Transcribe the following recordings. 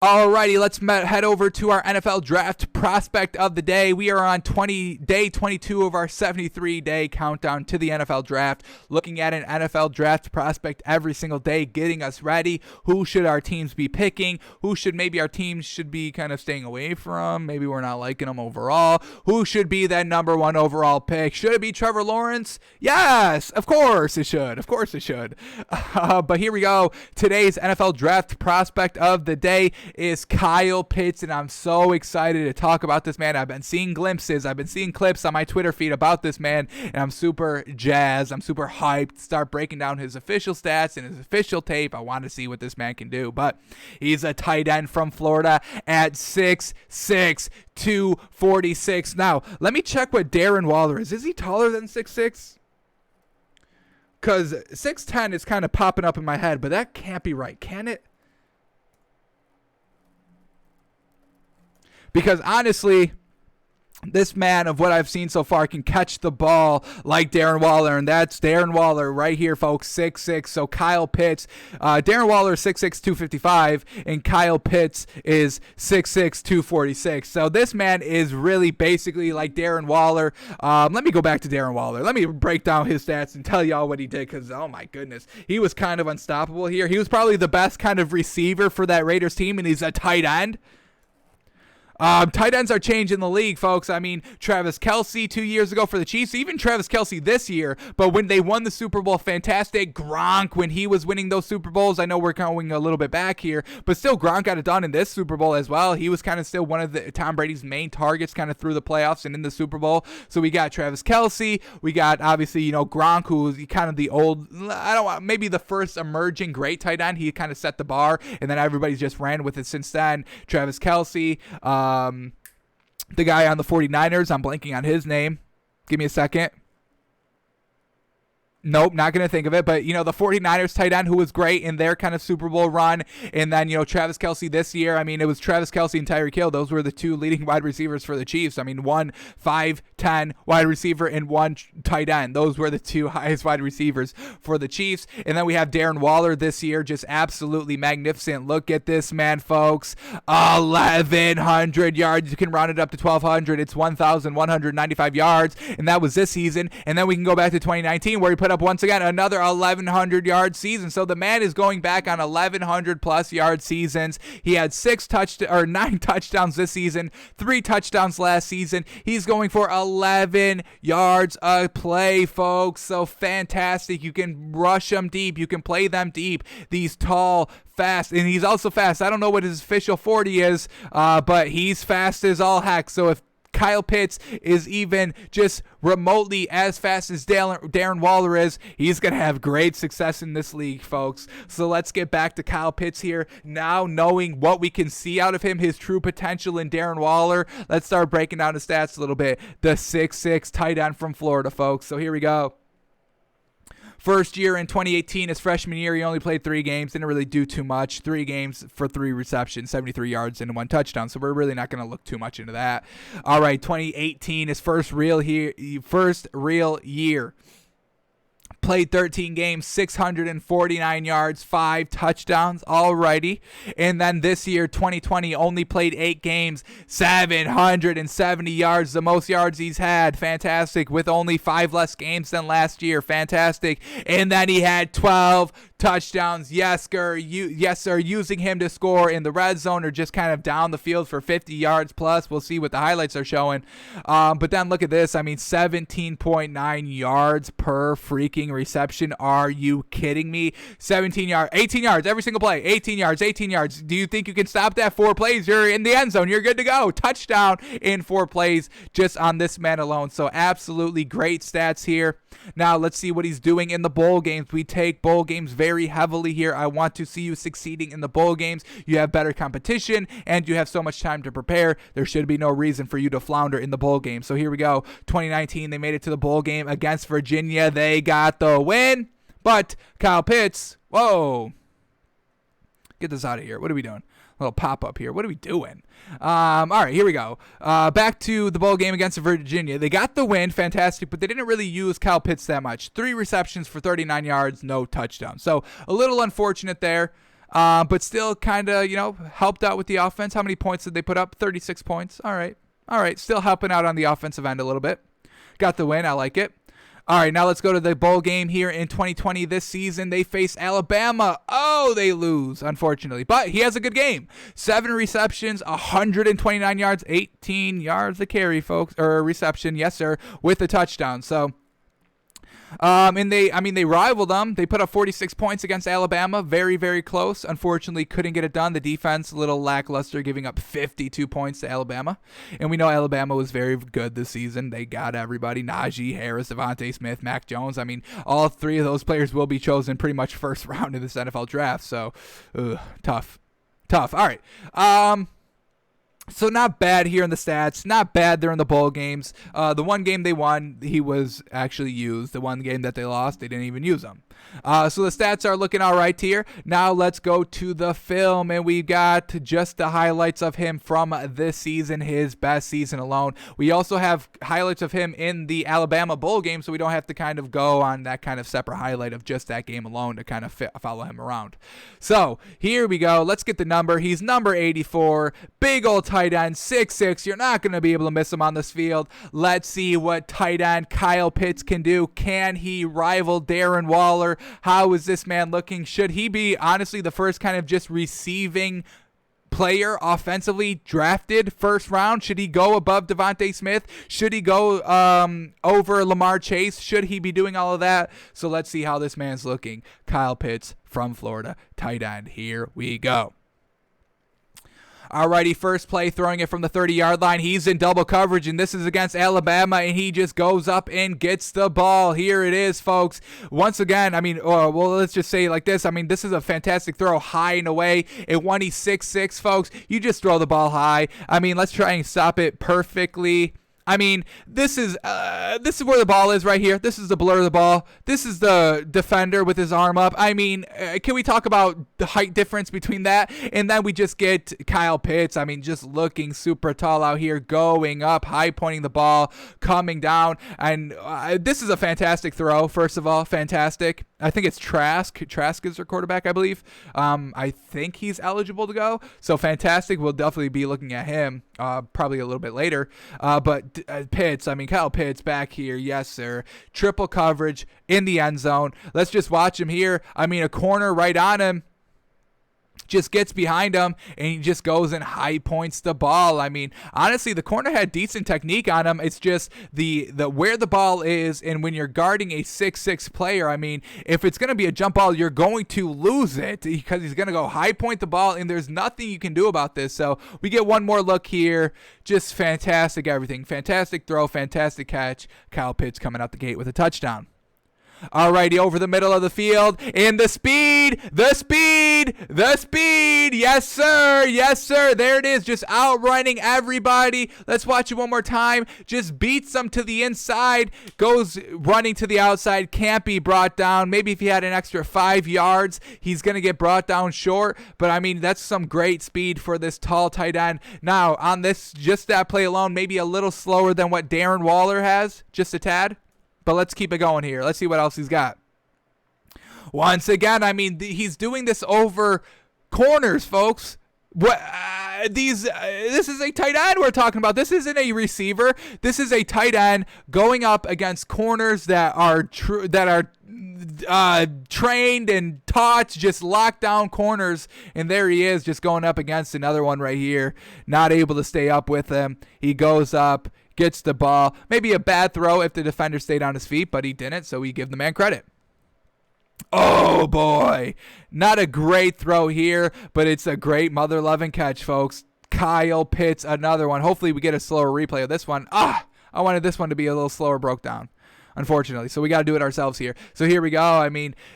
Alrighty, let's head over to our NFL draft prospect of the day. We are on day 22 of our 73-day countdown to the NFL draft, looking at an NFL draft prospect every single day, getting us ready. Who should our teams be picking? Who should maybe our teams should be kind of staying away from? Maybe we're not liking them overall. Who should be that number one overall pick? Should it be Trevor Lawrence? Yes, of course it should. Of course it should. But here we go. Today's NFL draft prospect of the day is Kyle Pitts, and I'm so excited to talk about this man. I've been seeing glimpses, I've been seeing clips on my Twitter feed about this man, and I'm super jazzed, I'm super hyped to start breaking down his official stats and his official tape. I want to see what this man can do, but he's a tight end from Florida at 6'6", 246. Now, let me check what Darren Waller is. Is he taller than 6'6"? Because 6'10" is kind of popping up in my head, but that can't be right, can it? Because honestly, this man, of what I've seen so far, can catch the ball like Darren Waller, and that's Darren Waller right here, folks, 6'6". So Kyle Pitts, Darren Waller is 6'6", 255, and Kyle Pitts is 6'6", 246. So this man is really basically like Darren Waller. Let me go back to Darren Waller. Let me break down his stats and tell y'all what he did, because, oh my goodness, he was kind of unstoppable here. He was probably the best kind of receiver for that Raiders team, and he's a tight end. Tight ends are changing the league, folks. I mean, Travis Kelce 2 years ago for the Chiefs, even Travis Kelce this year, but when they won the Super Bowl, fantastic. Gronk, when he was winning those Super Bowls, I know we're going a little bit back here, but still Gronk got it done in this Super Bowl as well. He was kind of still one of Tom Brady's main targets kind of through the playoffs and in the Super Bowl. So we got Travis Kelce, we got obviously, Gronk, who's kind of the old, maybe the first emerging great tight end. He kind of set the bar, and then everybody's just ran with it since then. Travis Kelce, the guy on the 49ers, I'm blanking on his name. Give me a second. Nope, not going to think of it. But, the 49ers tight end who was great in their kind of Super Bowl run. And then, Travis Kelce this year. I mean, it was Travis Kelce and Tyreek Hill. Those were the two leading wide receivers for the Chiefs. I mean, one 5'10" wide receiver and one tight end. Those were the two highest wide receivers for the Chiefs. And then we have Darren Waller this year. Just absolutely magnificent. Look at this man, folks. 1,100 yards. You can round it up to 1,200. It's 1,195 yards. And that was this season. And then we can go back to 2019 where he put up once again another 1,100 yard season. So the man is going back on 1,100 plus yard seasons. He had 9 touchdowns this season, 3 touchdowns last season. He's going for 11 yards a play, folks. So fantastic. You can rush them deep. You can play them deep. These tall, fast, and he's also fast. I don't know what his official 40 is, but he's fast as all heck. So if Kyle Pitts is even just remotely as fast as Darren Waller is, he's going to have great success in this league, folks. So let's get back to Kyle Pitts here. Now knowing what we can see out of him, his true potential in Darren Waller, let's start breaking down the stats a little bit. The 6'6" tight end from Florida, folks. So here we go. First year in 2018, his freshman year, he only played 3 games. Didn't really do too much. 3 games for 3 receptions, 73 yards, and 1 touchdown. So we're really not going to look too much into that. All right, 2018, his first real year. Played 13 games, 649 yards, 5 touchdowns. Alrighty. And then this year, 2020, only played 8 games, 770 yards, the most yards he's had. Fantastic. With only 5 less games than last year. Fantastic. And then he had 12 touchdowns. Yes, sir. Using him to score in the red zone or just kind of down the field for 50 yards plus. We'll see what the highlights are showing. But then look at this. I mean, 17.9 yards per freaking reception. Are you kidding me? 18 yards every single play. 18 yards. Do you think you can stop that? 4 plays, you're in the end zone. You're good to go. Touchdown in 4 plays just on this man alone. So absolutely great stats here. Now let's see what he's doing in the bowl games. We take bowl games very heavily here. I want to see you succeeding in the bowl games. You have better competition and you have so much time to prepare. There should be no reason for you to flounder in the bowl game. So here we go. 2019, they made it to the bowl game against Virginia. They got the win. But Kyle Pitts, whoa. Get this out of here. What are we doing? A little pop-up here. What are we doing? All right, here we go. Back to the bowl game against Virginia. They got the win, fantastic, but they didn't really use Kyle Pitts that much. 3 receptions for 39 yards, no touchdown. So a little unfortunate there. But still kind of, helped out with the offense. How many points did they put up? 36 points. All right. Still helping out on the offensive end a little bit. Got the win. I like it. All right, now let's go to the bowl game here in 2020 this season. They face Alabama. Oh, they lose, unfortunately. But he has a good game. 7 receptions, 129 yards, 18 yards a carry, folks, or reception, yes, sir, with a touchdown. So, and they rivaled them. They put up 46 points against Alabama. Very, very close. Unfortunately, couldn't get it done. The defense, a little lackluster, giving up 52 points to Alabama. And we know Alabama was very good this season. They got everybody. Najee Harris, Devontae Smith, Mac Jones. I mean, all 3 of those players will be chosen pretty much first round in this NFL draft. So, tough. All right. So not bad here in the stats. Not bad there in the bowl games. The one game they won, he was actually used. The one game that they lost, they didn't even use him. So the stats are looking all right here. Now let's go to the film, and we got just the highlights of him from this season, his best season alone. We also have highlights of him in the Alabama bowl game, so we don't have to kind of go on that kind of separate highlight of just that game alone to kind of follow him around. So here we go. Let's get the number. He's number 84. Big old tight end, 6'6". You're not going to be able to miss him on this field. Let's see what tight end Kyle Pitts can do. Can he rival Darren Waller? How is this man looking? Should he be, honestly, the first kind of just receiving player offensively drafted first round? Should he go above Devontae Smith? Should he go over Lamar Chase? Should he be doing all of that? So let's see how this man's looking. Kyle Pitts from Florida, tight end. Here we go. Alrighty, first play, throwing it from the 30-yard line. He's in double coverage, and this is against Alabama, and he just goes up and gets the ball. Here it is, folks. Once again, let's just say it like this. This is a fantastic throw high and away. And when he's 6'6", folks, you just throw the ball high. Let's try and stop it perfectly. This is where the ball is right here. This is the blur of the ball. This is the defender with his arm up. Can we talk about the height difference between that? And then we just get Kyle Pitts. just looking super tall out here, going up, high pointing the ball, coming down. And this is a fantastic throw, first of all. Fantastic. I think it's Trask. Trask is their quarterback, I believe. I think he's eligible to go. So fantastic. We'll definitely be looking at him probably a little bit later. But Pitts, Kyle Pitts back here. Yes, sir. Triple coverage in the end zone. Let's just watch him here. A corner right on him. Just gets behind him, and he just goes and high points the ball. Honestly, the corner had decent technique on him. It's just the where the ball is, and when you're guarding a 6'6" player, if it's going to be a jump ball, you're going to lose it because he's going to go high point the ball, and there's nothing you can do about this. So we get one more look here. Just fantastic everything. Fantastic throw, fantastic catch. Kyle Pitts coming out the gate with a touchdown. Alrighty, over the middle of the field, and the speed, yes sir, there it is, just outrunning everybody. Let's watch it one more time. Just beats them to the inside, goes running to the outside, can't be brought down. Maybe if he had an extra 5 yards, he's going to get brought down short, but that's some great speed for this tall tight end. Now, on this, just that play alone, maybe a little slower than what Darren Waller has, just a tad. But let's keep it going here. Let's see what else he's got. Once again, he's doing this over corners, folks. This is a tight end we're talking about. This isn't a receiver. This is a tight end going up against corners that are trained and taught, just lockdown corners. And there he is, just going up against another one right here. Not able to stay up with him. He goes up, gets the ball. Maybe a bad throw if the defender stayed on his feet, but he didn't, so we give the man credit. Oh, boy. Not a great throw here, but it's a great mother-loving catch, folks. Kyle Pitts, another one. Hopefully we get a slower replay of this one. I wanted this one to be a little slower broke down, unfortunately. So we got to do it ourselves here. So here we go.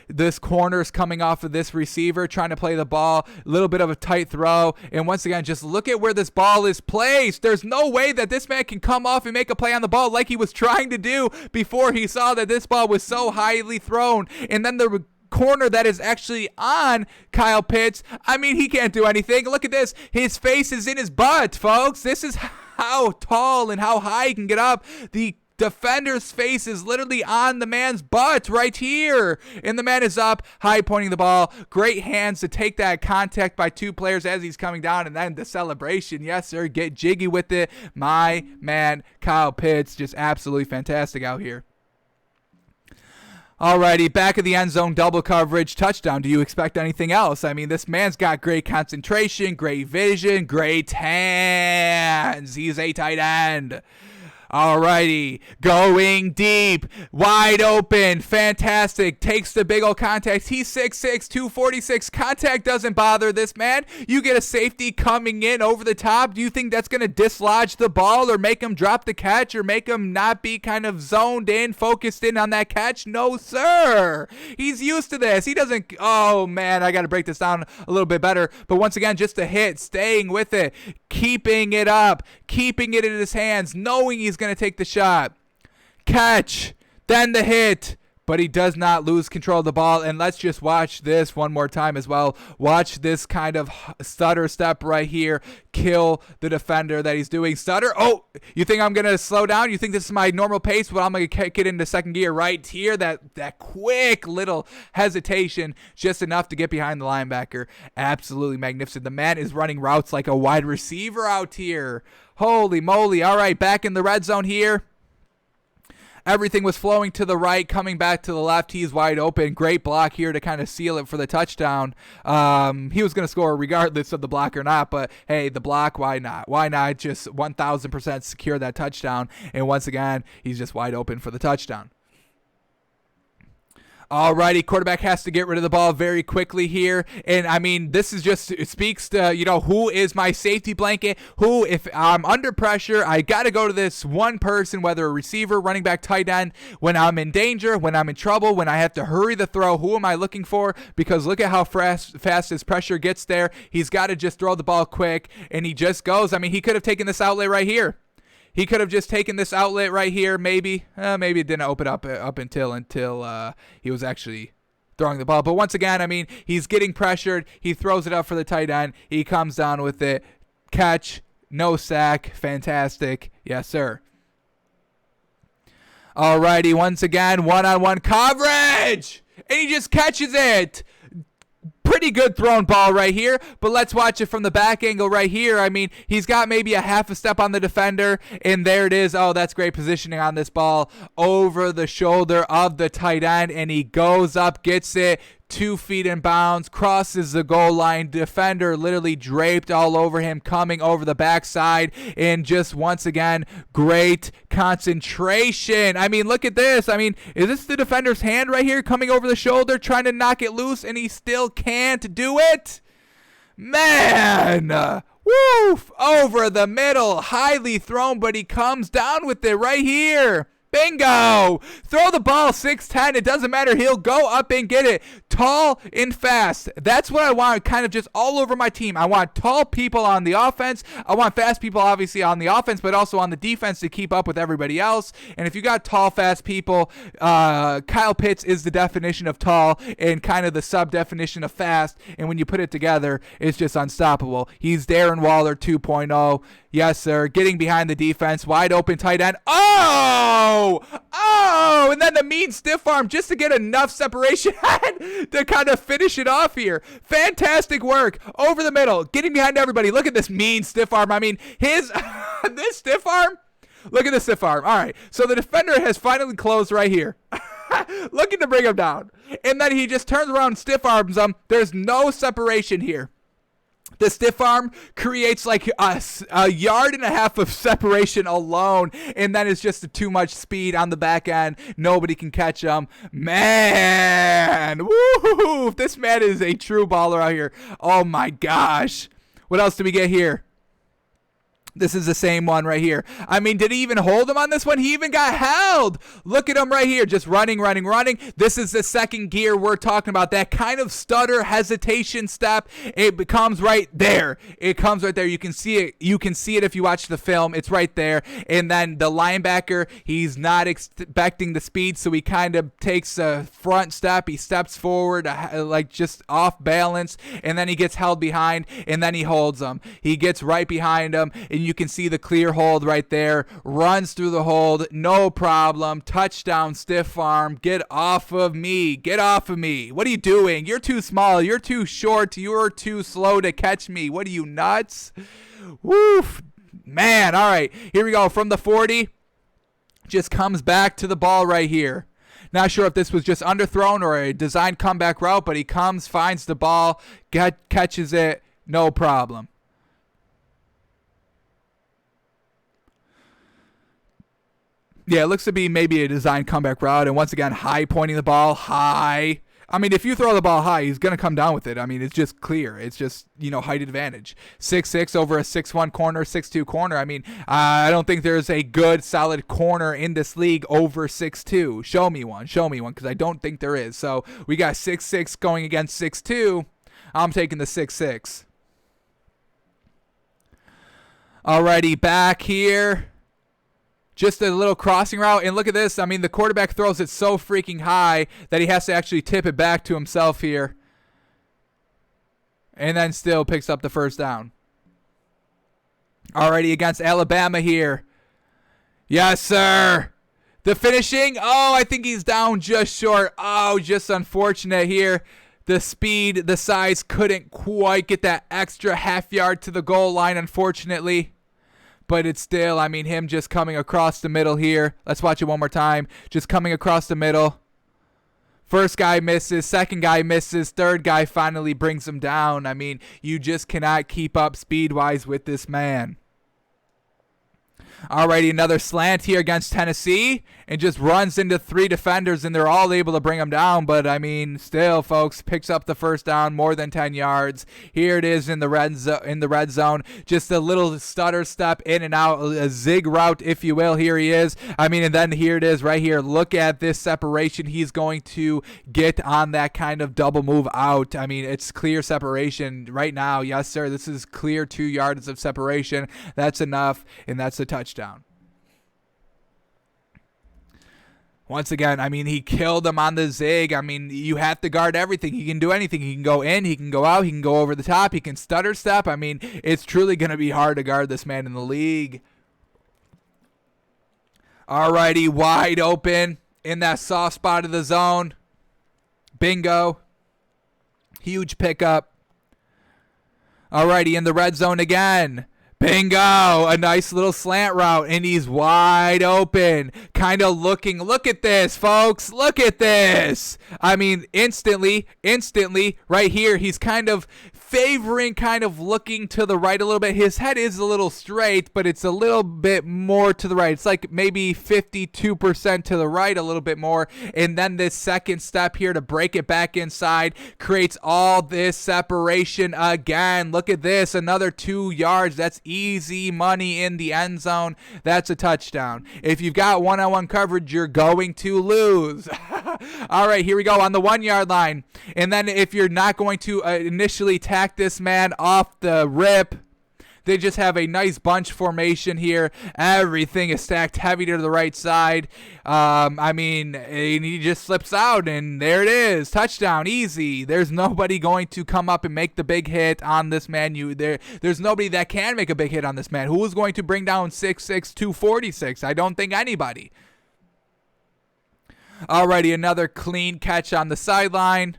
This corner's coming off of this receiver, trying to play the ball. A little bit of a tight throw. And once again, just look at where this ball is placed. There's no way that this man can come off and make a play on the ball like he was trying to do before he saw that this ball was so highly thrown. And then the corner that is actually on Kyle Pitts, he can't do anything. Look at this. His face is in his butt, folks. This is how tall and how high he can get up. The Defender's face is literally on the man's butt right here. And the man is up, high pointing the ball. Great hands to take that contact by two players as he's coming down. And then the celebration. Yes, sir. Get jiggy with it. My man, Kyle Pitts, just absolutely fantastic out here. Alrighty, back of the end zone, double coverage, touchdown. Do you expect anything else? I mean, this man's got great concentration, great vision, great hands. He's a tight end. Alrighty, going deep, wide open, fantastic, takes the big old contact. He's 6'6", 246, contact doesn't bother this man. You get a safety coming in over the top. Do you think that's going to dislodge the ball or make him drop the catch or make him not be kind of zoned in, focused in on that catch? No, sir. He's used to this. He doesn't, oh man, I got to break this down a little bit better. But once again, just a hit, staying with it, keeping it up, keeping it in his hands, knowing he's going to take the shot, catch, then the hit, but he does not lose control of the ball. And let's just watch this one more time as well. Watch this kind of stutter step right here kill the defender that he's doing. Stutter, oh, you think I'm going to slow down? You think this is my normal pace? Well, I'm going to kick it into second gear right here. That quick little hesitation, just enough to get behind the linebacker. Absolutely magnificent. The man is running routes like a wide receiver out here. Holy moly. All right, back in the red zone here. Everything was flowing to the right, coming back to the left. He's wide open. Great block here to kind of seal it for the touchdown. He was going to score regardless of the block or not, but hey, the block, why not? Why not just 1,000% secure that touchdown? And once again, he's just wide open for the touchdown. Alrighty, quarterback has to get rid of the ball very quickly here. And I mean, this is just, it speaks to, who is my safety blanket? Who, if I'm under pressure, I got to go to this one person, whether a receiver, running back, tight end. When I'm in danger, when I'm in trouble, when I have to hurry the throw, who am I looking for? Because look at how fast his pressure gets there. He's got to just throw the ball quick, and he just goes. I mean, he could have taken this outlet right here. He could have just taken this outlet right here, maybe. Maybe it didn't open up until he was actually throwing the ball. But once again, I mean, he's getting pressured. He throws it up for the tight end. He comes down with it. Catch, no sack, fantastic. Yes, sir. Alrighty, once again, one-on-one coverage! And he just catches it! Pretty good thrown ball right here, but let's watch it from the back angle right here. I mean, he's got maybe a half a step on the defender, and there it is. Oh, that's great positioning on this ball over the shoulder of the tight end, and he goes up, gets it, 2 feet in bounds, crosses the goal line. Defender literally draped all over him, coming over the backside, and just once again, great concentration. I mean, look at this. I mean, is this the defender's hand right here coming over the shoulder, trying to knock it loose, and he still can't do it? Man, woof, over the middle, highly thrown, but he comes down with it right here. Bingo! Throw the ball 6'10". It doesn't matter. He'll go up and get it. Tall and fast. That's what I want kind of just all over my team. I want tall people on the offense. I want fast people obviously on the offense, but also on the defense to keep up with everybody else. And if you got tall, fast people, Kyle Pitts is the definition of tall and kind of the sub-definition of fast. And when you put it together, it's just unstoppable. He's Darren Waller 2.0. Yes, sir. Getting behind the defense. Wide open tight end. Oh! And then the mean stiff arm just to get enough separation to kind of finish it off here. Fantastic work. Over the middle. Getting behind everybody. Look at this mean stiff arm. I mean, this stiff arm. Look at the stiff arm. All right. So the defender has finally closed right here. Looking to bring him down. And then he just turns around and stiff arms him. There's no separation here. The stiff arm creates like a yard and a half of separation alone, and then it's just too much speed on the back end. Nobody can catch him. Man, woo! This man is a true baller out here. Oh my gosh. What else do we get here? This is the same one right here. I mean, did he even hold him on this one? He even got held. Look at him right here. Just running. This is the second gear we're talking about. That kind of stutter, hesitation step. It becomes right there. It comes right there. You can see it. You can see it if you watch the film. It's right there. And then the linebacker, he's not expecting the speed, so he kind of takes a front step. He steps forward, like just off balance, and then he gets held behind, and then he holds him. He gets right behind him, and and you can see the clear hold right there. Runs through the hold, no problem. Touchdown, stiff arm. Get off of me. Get off of me. What are you doing? You're too small. You're too short. You're too slow to catch me. What are you, nuts? Woof. Man, all right. Here we go. From the 40, just comes back to the ball right here. Not sure if this was just underthrown or a designed comeback route, but he comes, finds the ball, catches it, no problem. Yeah, it looks to be maybe a designed comeback route, and once again, high pointing the ball, high. I mean, if you throw the ball high, he's going to come down with it. I mean, it's just clear. It's just, height advantage. 6'6" over a 6'1" corner, 6'2" corner. I mean, I don't think there's a good, solid corner in this league over 6'2". Show me one, because I don't think there is. So we got 6'6" going against 6'2". I'm taking the 6'6". Alrighty, back here. Just a little crossing route, and look at this. I mean, the quarterback throws it so freaking high that he has to actually tip it back to himself here. And then still picks up the first down. Alrighty, against Alabama here. Yes, sir. The finishing. Oh, I think he's down just short. Oh, just unfortunate here. The speed, the size couldn't quite get that extra half yard to the goal line, unfortunately. But it's still, I mean, him just coming across the middle here. Let's watch it one more time. Just coming across the middle. First guy misses. Second guy misses. Third guy finally brings him down. I mean, you just cannot keep up speed-wise with this man. Alrighty, another slant here against Tennessee, and just runs into 3 defenders, and they're all able to bring him down. But I mean, still, folks, picks up the first down, more than 10 yards. Here it is in the red zone. Just a little stutter step in and out, a zig route, if you will. Here he is. I mean, and then here it is right here. Look at this separation he's going to get on that kind of double move out. I mean, it's clear separation right now. Yes, sir. This is clear 2 yards of separation. That's enough, and that's a touchdown. Once again, I mean, he killed him on the zig. I mean, you have to guard everything. He can do anything. He can go in, he can go out, he can go over the top, he can stutter step. I mean, it's truly going to be hard to guard this man in the league. Alrighty, wide open in that soft spot of the zone. Bingo. Huge pickup. Alrighty, in the red zone again. Bingo! A nice little slant route, and he's wide open. Kind of looking. Look at this, folks. Look at this. I mean, instantly, right here, he's kind of favoring, kind of looking to the right a little bit. His head is a little straight, but it's a little bit more to the right. It's like maybe 52% to the right, a little bit more. And then this second step here to break it back inside creates all this separation again. Look at this. Another 2 yards. That's easy money in the end zone. That's a touchdown. If you've got one-on-one coverage, you're going to lose. All right, here we go on the 1 yard line. And then if you're not going to initially tack this man off the rip, they just have a nice bunch formation here. Everything is stacked heavy to the right side. I mean, and he just slips out, and there it is. Touchdown, easy. There's nobody going to come up and make the big hit on this man. There's nobody that can make a big hit on this man. Who is going to bring down 6'6", 246? I don't think anybody. Alrighty, another clean catch on the sideline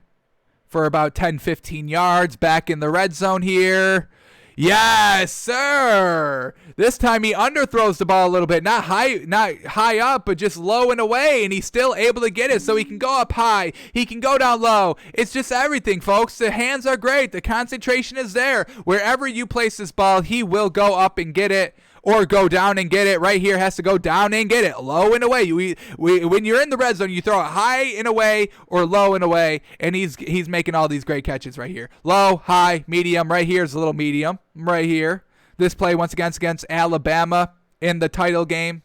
for about 10, 15 yards. Back in the red zone here. Yes, sir. This time he underthrows the ball a little bit. Not high up, but just low and away, and he's still able to get it. So he can go up high. He can go down low. It's just everything, folks. The hands are great. The concentration is there. Wherever you place this ball, he will go up and get it. Or go down and get it. Right here has to go down and get it. Low and away. When you're in the red zone, you throw it high and away or low and away. And he's making all these great catches right here. Low, high, medium. Right here is a little medium. Right here. This play once again against Alabama in the title game.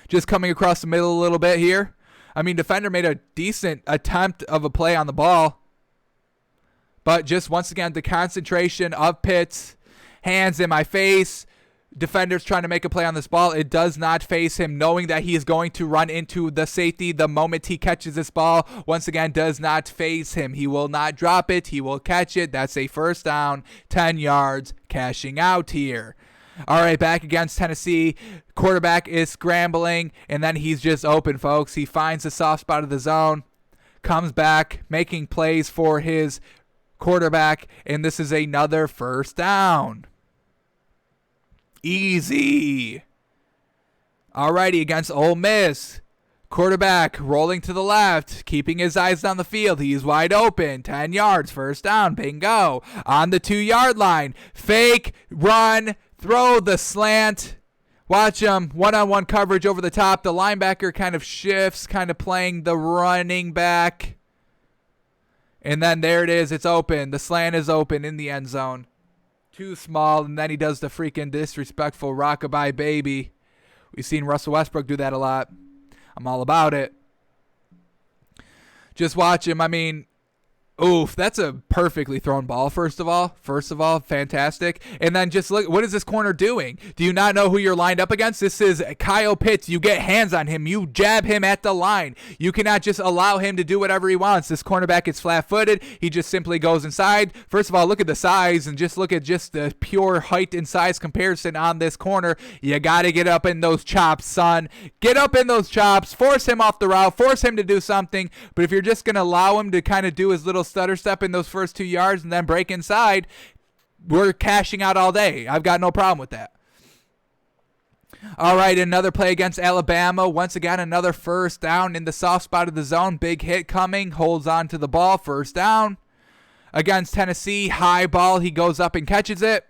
Just coming across the middle a little bit here. I mean, defender made a decent attempt of a play on the ball. But just once again, the concentration of Pitts. Hands in my face, defenders trying to make a play on this ball. It does not phase him, knowing that he is going to run into the safety the moment he catches this ball. Once again, does not phase him. He will not drop it. He will catch it. That's a first down, 10 yards, cashing out here. All right, back against Tennessee. Quarterback is scrambling, and then he's just open, folks. He finds the soft spot of the zone, comes back, making plays for his quarterback, and this is another first down. Easy. Alrighty, against Ole Miss. Quarterback rolling to the left, keeping his eyes down the field. He's wide open. 10 yards, first down. Bingo. On the 2-yard line. Fake, run, throw the slant. Watch him. One-on-one coverage over the top. The linebacker kind of shifts, kind of playing the running back. And then there it is. It's open. The slant is open in the end zone. Too small, and then he does the freaking disrespectful rockabye baby. We've seen Russell Westbrook do that a lot. I'm all about it. Just watch him. I mean, oof, that's a perfectly thrown ball, first of all. Fantastic. And then just look, what is this corner doing? Do you not know who you're lined up against? This is Kyle Pitts. You get hands on him. You jab him at the line. You cannot just allow him to do whatever he wants. This cornerback is flat-footed. He just simply goes inside. First of all, look at the size and just look at just the pure height and size comparison on this corner. You got to get up in those chops, son. Get up in those chops. Force him off the route. Force him to do something. But if you're just going to allow him to kind of do his little stutter step in those first 2 yards and then break inside, we're cashing out all day. I've got no problem with that. All right, another play against Alabama. Once again, another first down in the soft spot of the zone. Big hit coming. Holds on to the ball. First down. Against Tennessee, high ball. He goes up and catches it.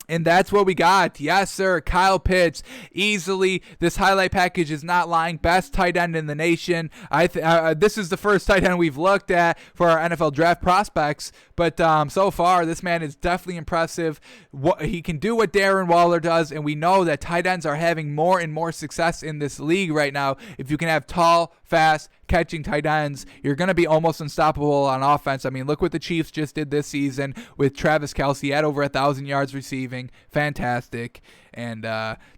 And that's what we got. Yes, sir. Kyle Pitts. Easily, this highlight package is not lying. Best tight end in the nation. This is the first tight end we've looked at for our NFL draft prospects. But so far, this man is definitely impressive. He can do what Darren Waller does. And we know that tight ends are having more and more success in this league right now. If you can have tall, fast, catching tight ends, you're going to be almost unstoppable on offense. I mean, look what the Chiefs just did this season with Travis Kelce at over 1,000 yards receiving. Fantastic. And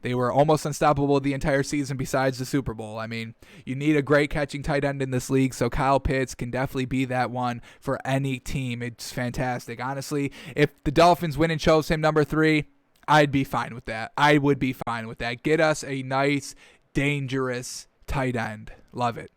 they were almost unstoppable the entire season besides the Super Bowl. I mean, you need a great catching tight end in this league, so Kyle Pitts can definitely be that one for any team. It's fantastic. Honestly, if the Dolphins win and chose him number 3, I'd be fine with that. I would be fine with that. Get us a nice, dangerous tight end. Love it.